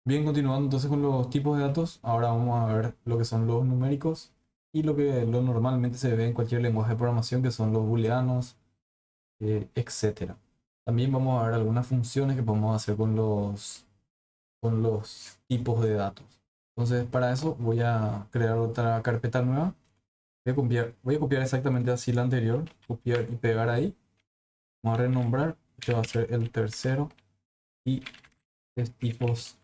Bien, continuando entonces con los tipos de datos, ahora vamos a ver lo que son los numéricos y lo que lo normalmente se ve en cualquier lenguaje de programación, que son los booleanos, etcétera. También vamos a ver algunas funciones que podemos hacer con los tipos de datos. Entonces, para eso voy a crear otra carpeta nueva. Voy a copiar exactamente así la anterior, copiar y pegar ahí. Vamos a renombrar, este va a ser el tercero y es tipos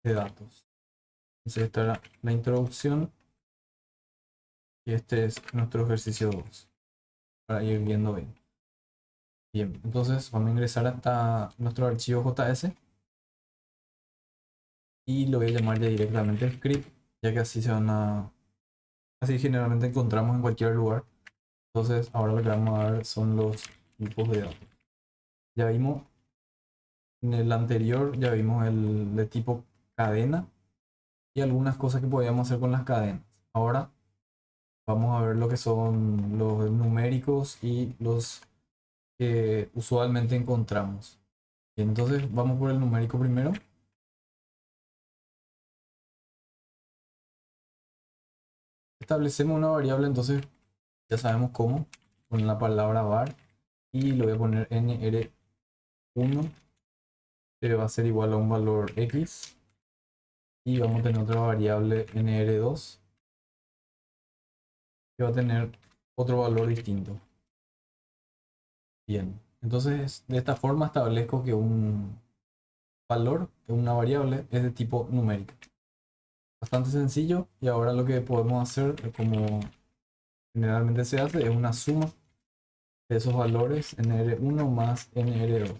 de datos. Entonces, esta era la introducción. Y este es nuestro ejercicio 2 para ir viendo bien. Bien, entonces vamos a ingresar hasta nuestro archivo JS y lo voy a llamar ya directamente script, ya que así generalmente encontramos en cualquier lugar. Entonces ahora lo que vamos a ver son los tipos de datos. Ya vimos en el anterior, ya vimos el de tipo cadena y algunas cosas que podíamos hacer con las cadenas. Ahora vamos a ver lo que son los numéricos y los que usualmente encontramos. Bien, entonces vamos por el numérico primero. Establecemos una variable, entonces ya sabemos cómo, con la palabra var, y le voy a poner nr1, que va a ser igual a un valor x, y vamos a tener otra variable nr2, que va a tener otro valor distinto. Bien, entonces de esta forma establezco que un valor, una variable, es de tipo numérico. Bastante sencillo, y ahora lo que podemos hacer, como generalmente se hace, es una suma de esos valores nr1 más nr2.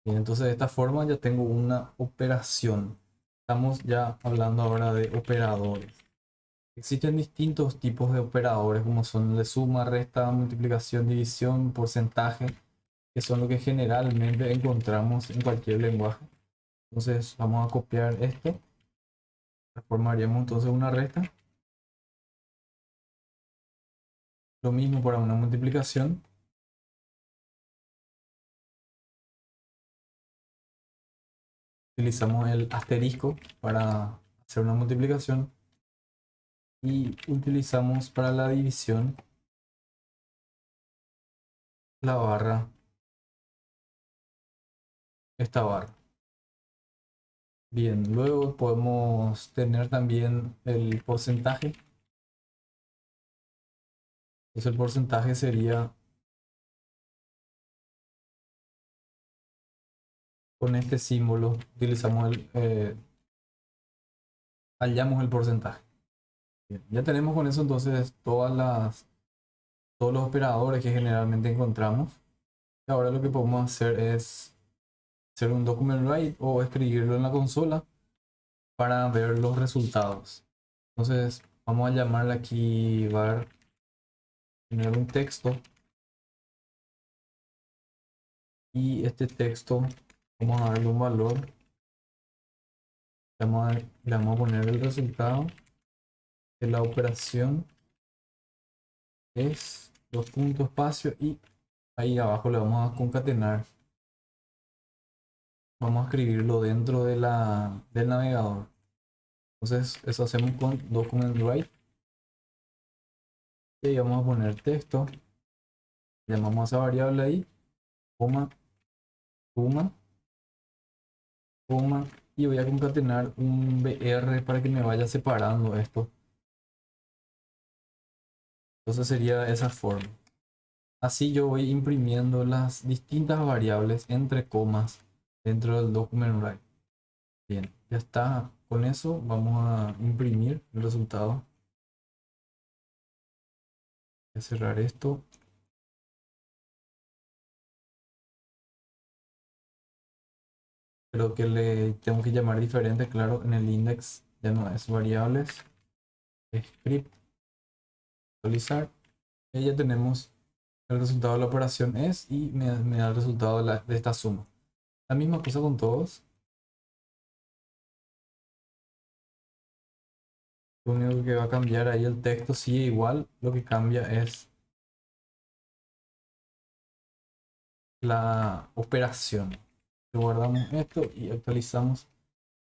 Bien, entonces de esta forma ya tengo una operación. Estamos ya hablando ahora de operadores. Existen distintos tipos de operadores, como son el de suma, resta, multiplicación, división, porcentaje, que son lo que generalmente encontramos en cualquier lenguaje. Entonces vamos a copiar esto. Formaríamos entonces una resta. Lo mismo para una multiplicación. Utilizamos el asterisco para hacer una multiplicación. Y utilizamos para la división la barra, esta barra. Bien, luego podemos tener también el porcentaje. Entonces el porcentaje sería con este símbolo, hallamos el porcentaje. Bien, ya tenemos con eso entonces todos los operadores que generalmente encontramos. Y ahora lo que podemos hacer es hacer un document write o escribirlo en la consola para ver los resultados. Entonces vamos a llamarle aquí var, tener un texto, y este texto vamos a darle un valor. Le vamos a poner el resultado de la operación es dos puntos espacio, y ahí abajo le vamos a concatenar. Vamos a escribirlo dentro del navegador. Entonces eso hacemos con document write, y ahí vamos a poner texto. Llamamos a esa variable ahí, coma, suma, coma, y voy a concatenar un br para que me vaya separando esto. Entonces sería de esa forma. Así yo voy imprimiendo las distintas variables entre comas dentro del document write. Bien, ya está. Con eso vamos a imprimir el resultado. Voy a cerrar esto. Creo que le tengo que llamar diferente, claro, en el index ya no es variables, script, actualizar. Y ya tenemos el resultado de la operación es, y me da el resultado de esta suma. La misma cosa con todos. Lo único que va a cambiar ahí, el texto sigue igual, lo que cambia es la operación. Guardamos esto y actualizamos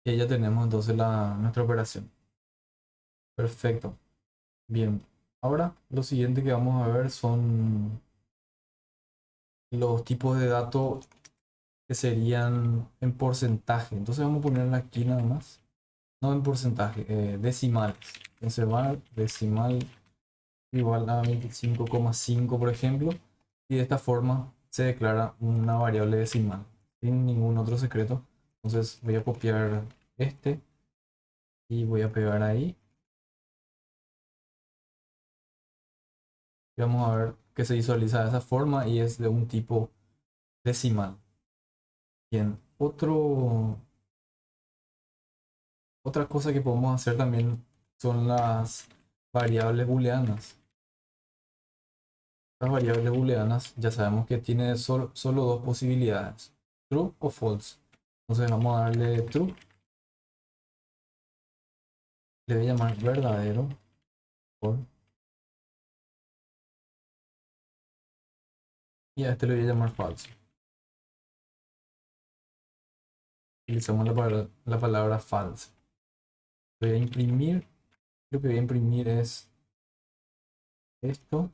Y ahí ya tenemos entonces nuestra operación. Perfecto. Bien. Ahora lo siguiente que vamos a ver son los tipos de datos que serían en porcentaje. Entonces vamos a ponerla aquí nada más. No en porcentaje, decimales. Conservar decimal igual a 25,5 por ejemplo. Y de esta forma se declara una variable decimal sin ningún otro secreto. Entonces voy a copiar este y voy a pegar ahí. Y vamos a ver que se visualiza de esa forma y es de un tipo decimal. Bien, otra cosa que podemos hacer también son las variables booleanas. Las variables booleanas ya sabemos que tiene solo dos posibilidades, true o false. Entonces vamos a darle true, le voy a llamar verdadero, y a este le voy a llamar falso. Utilizamos la palabra false. Voy a imprimir, lo que voy a imprimir es esto.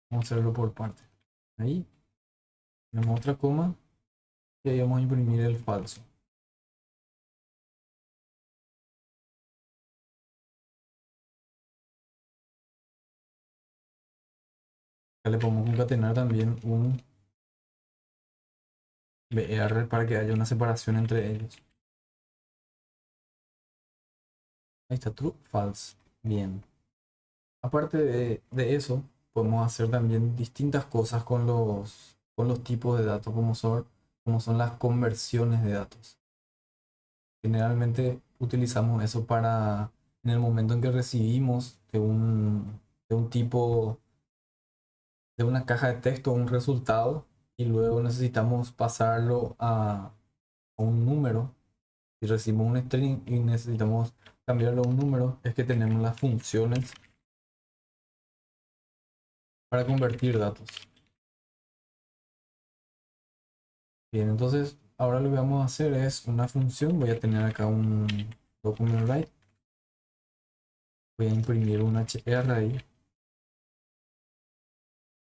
Vamos a hacerlo por parte. Ahí, tenemos otra coma y ahí vamos a imprimir el falso. Acá le podemos concatenar también un BR para que haya una separación entre ellos. Ahí está, true, false. Bien. Aparte de eso, podemos hacer también distintas cosas con los tipos de datos, como son las conversiones de datos. Generalmente utilizamos eso para, en el momento en que recibimos de un tipo, de una caja de texto un resultado y luego necesitamos pasarlo a un número. Si recibimos un string y necesitamos cambiarlo a un número, es que tenemos las funciones para convertir datos. Bien, entonces ahora lo que vamos a hacer es una función. Voy a tener acá un document write. Voy a imprimir un HR ahí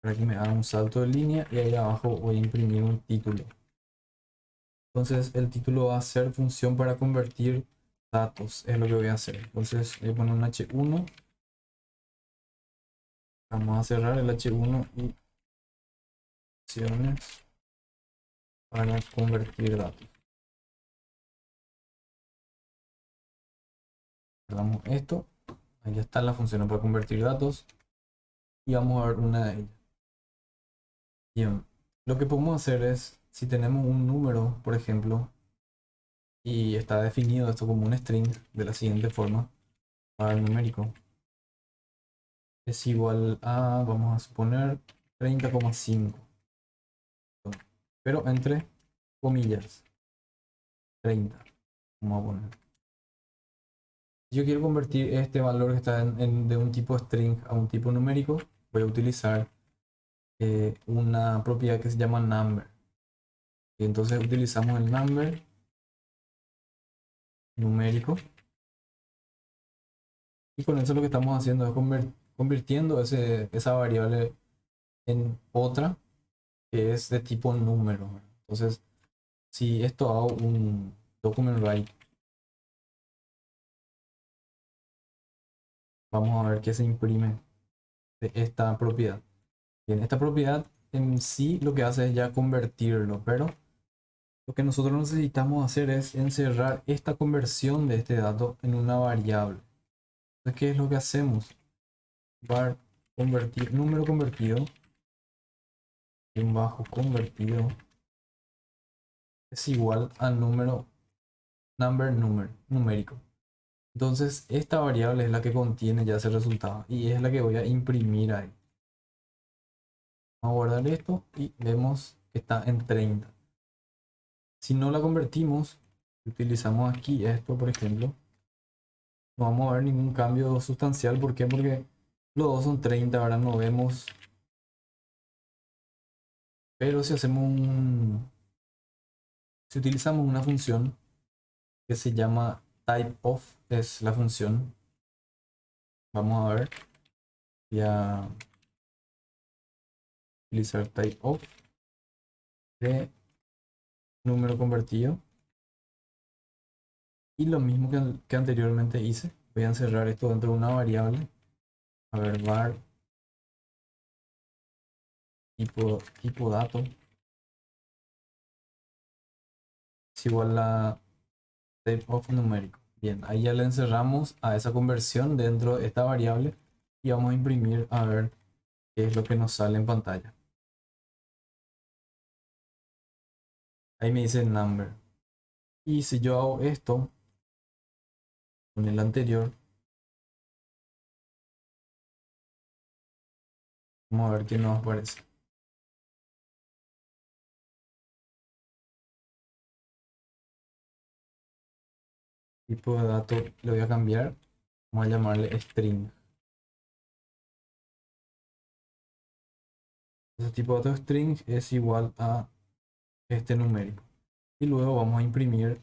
para que me haga un salto de línea y ahí abajo voy a imprimir un título. Entonces el título va a ser función para convertir datos, es lo que voy a hacer. Entonces voy a poner un H1. Vamos a cerrar el H1 y opciones para convertir datos. Cerramos esto. Ahí está la función para convertir datos. Y vamos a ver una de ellas. Bien, lo que podemos hacer es, si tenemos un número, por ejemplo, y está definido esto como un string de la siguiente forma, para el numérico, es igual a, vamos a suponer, 30,5, pero entre comillas, 30, vamos a poner. Si yo quiero convertir este valor que está de un tipo string a un tipo numérico, voy a utilizar una propiedad que se llama number. Y entonces utilizamos el number numérico. Y con eso lo que estamos haciendo es convirtiendo esa variable en otra que es de tipo número. Entonces, si esto hago un document write, vamos a ver que se imprime de esta propiedad. Bien, esta propiedad en sí lo que hace es ya convertirlo, pero lo que nosotros necesitamos hacer es encerrar esta conversión de este dato en una variable. Entonces, ¿qué es lo que hacemos? Var convertir, número convertido, en bajo convertido, es igual al numérico. Entonces, esta variable es la que contiene ya ese resultado y es la que voy a imprimir ahí. Vamos a guardar esto y vemos que está en 30. Si no la convertimos, utilizamos aquí esto, por ejemplo, no vamos a ver ningún cambio sustancial. ¿Por qué? Porque los dos son 30, ahora no vemos. Pero si hacemos Si utilizamos una función que se llama typeof, es la función. Vamos a ver. Voy a utilizar typeof de número convertido. Y lo mismo que anteriormente hice. Voy a encerrar esto dentro de una variable. A ver, var tipo dato es igual a typeof numérico. Bien, ahí ya le encerramos a esa conversión dentro de esta variable y vamos a imprimir a ver qué es lo que nos sale en pantalla. Ahí me dice number. Y si yo hago esto con el anterior, vamos a ver qué nos aparece. Tipo de dato le voy a cambiar. Vamos a llamarle string. Ese tipo de dato string es igual a este numérico. Y luego vamos a imprimir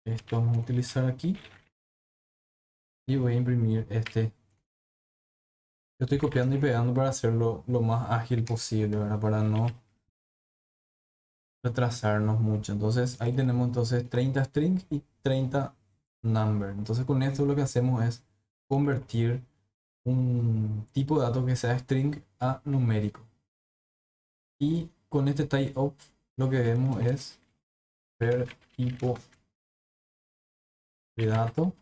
esto. Vamos a utilizar aquí. Y voy a imprimir este. Yo estoy copiando y pegando para hacerlo lo más ágil posible, ¿verdad? Para no retrasarnos mucho. Entonces ahí tenemos entonces 30 strings y 30 number. Entonces con esto lo que hacemos es convertir un tipo de dato que sea string a numérico. Y con este typeof lo que vemos es ver tipo de dato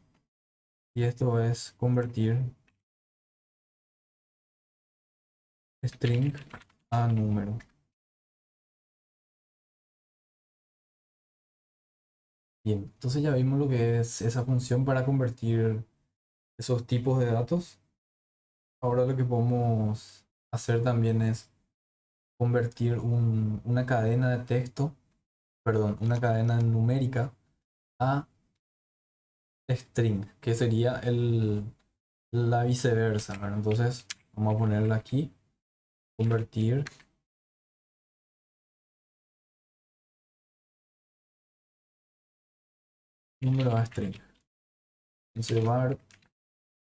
y esto es convertir string a número. Bien, entonces ya vimos lo que es esa función para convertir esos tipos de datos. Ahora lo que podemos hacer también es convertir una cadena de texto, perdón, una cadena numérica a string, que sería la viceversa, ¿verdad? Entonces vamos a ponerla aquí, convertir número a string. Entonces var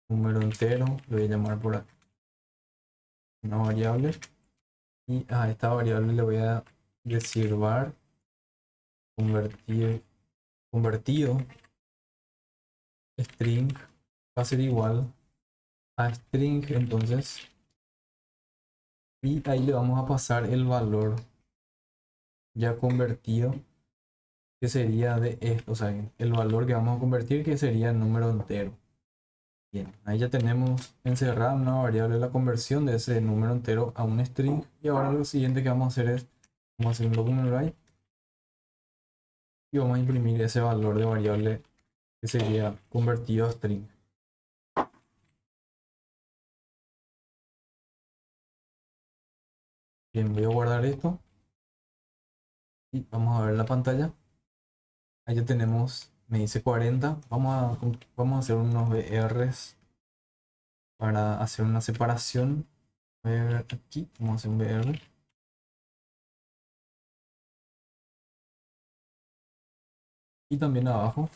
número entero, lo voy a llamar por aquí, una variable, y a esta variable le voy a decir var convertido string va a ser igual a string, entonces, y ahí le vamos a pasar el valor ya convertido, que sería de esto, o sea, el valor que vamos a convertir, que sería el número entero. Bien, ahí ya tenemos encerrada una variable de la conversión de ese número entero a un string. Y ahora lo siguiente que vamos a hacer es, vamos a hacer un document write y vamos a imprimir ese valor de variable que sería convertido a string. Bien, voy a guardar esto y vamos a ver la pantalla. Ahí ya tenemos, me dice 40. Vamos a hacer unos BRs para hacer una separación. A ver aquí, vamos a hacer un BR. Y también abajo.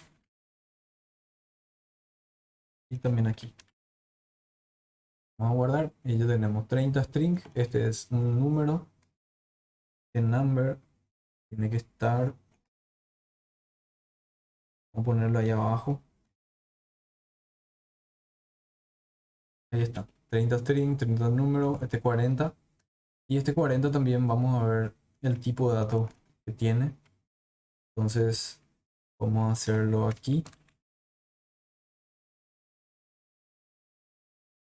Y también aquí. Vamos a guardar y ya tenemos 30 strings. Este es un número. El number tiene que estar. Vamos a ponerlo ahí abajo. Ahí está. 30 strings, 30 números. Este 40. Y este 40 también vamos a ver el tipo de datos que tiene. Entonces vamos a hacerlo aquí.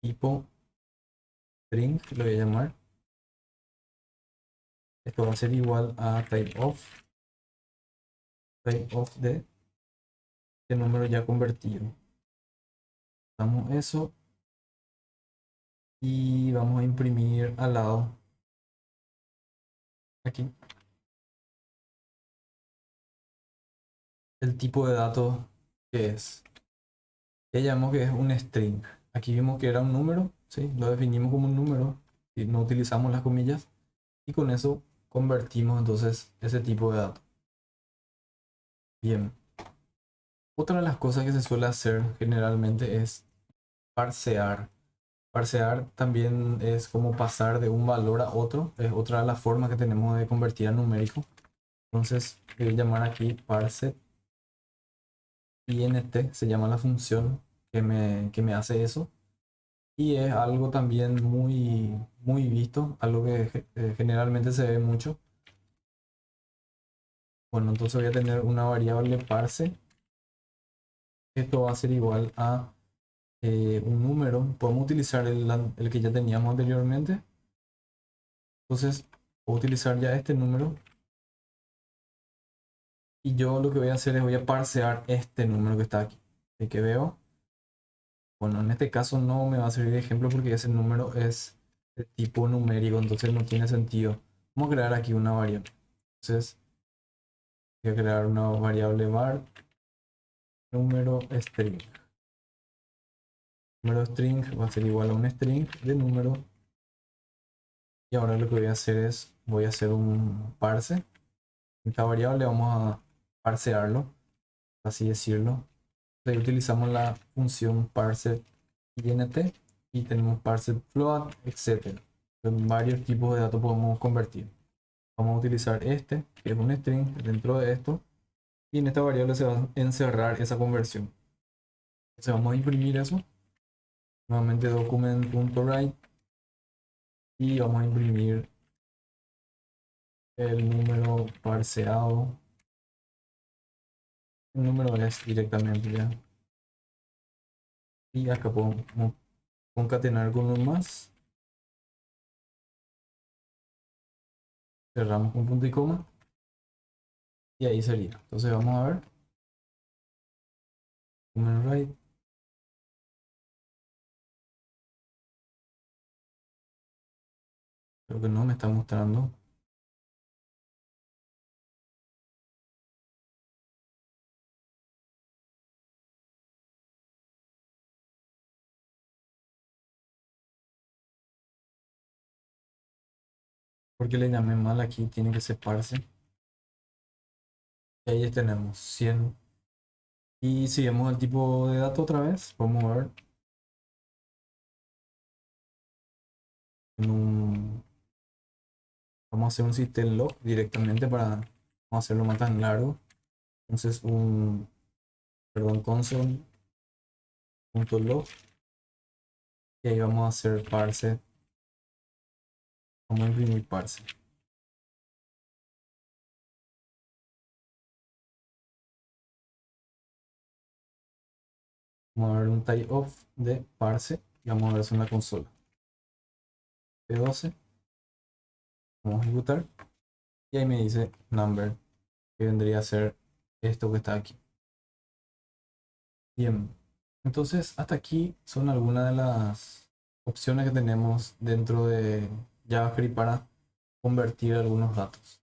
Tipo string, lo voy a llamar. Esto va a ser igual a typeof de número ya convertido. Damos eso y vamos a imprimir al lado aquí el tipo de datos que es. Ya llamamos que es un string. Aquí vimos que era un número, ¿sí? Lo definimos como un número y no utilizamos las comillas. y con eso convertimos entonces ese tipo de datos. Bien, otra de las cosas que se suele hacer generalmente es parsear. Parsear también es como pasar de un valor a otro, es otra de las formas que tenemos de convertir a numérico. Entonces voy a llamar aquí parse int, se llama la función que me hace eso. Y es algo también muy visto, algo que generalmente se ve mucho. Bueno, entonces voy a tener una variable parse. Esto va a ser igual a un número. Podemos utilizar el que ya teníamos anteriormente. Entonces, voy a utilizar ya este número. Y yo lo que voy a hacer es voy a parsear este número que está aquí. El que veo. Bueno, en este caso no me va a servir de ejemplo porque ese número es de tipo numérico, entonces no tiene sentido. Vamos a crear aquí una variable. Entonces, voy a crear una variable var número string. Número string va a ser igual a un string de número. Y ahora lo que voy a hacer es, voy a hacer un parse. Esta variable vamos a parsearlo, por así decirlo. Ahí utilizamos la función parse int y tenemos parse float, etc. En varios tipos de datos podemos convertir. Vamos a utilizar este, que es un string dentro de esto. Y en esta variable se va a encerrar esa conversión. Entonces vamos a imprimir eso. Nuevamente document.write y vamos a imprimir el número parseado. El número es directamente ya. Y acá podemos concatenar con uno más. Cerramos con punto y coma. Y ahí sería. Entonces vamos a ver. Document write. Creo que no me está mostrando. Porque le llamé mal aquí. Tiene que ser parse. Y ahí tenemos 100. Y si vemos el tipo de dato otra vez. Vamos a ver. En un Vamos a hacer un system log directamente para no hacerlo más tan largo. Entonces perdón, console.log y ahí vamos a hacer parse. Vamos a imprimir parse. Vamos a ver un type of de parse y vamos a ver eso en la consola. P12. Vamos a ejecutar y ahí me dice number, que vendría a ser esto que está aquí. Bien, entonces hasta aquí son algunas de las opciones que tenemos dentro de JavaScript para convertir algunos datos.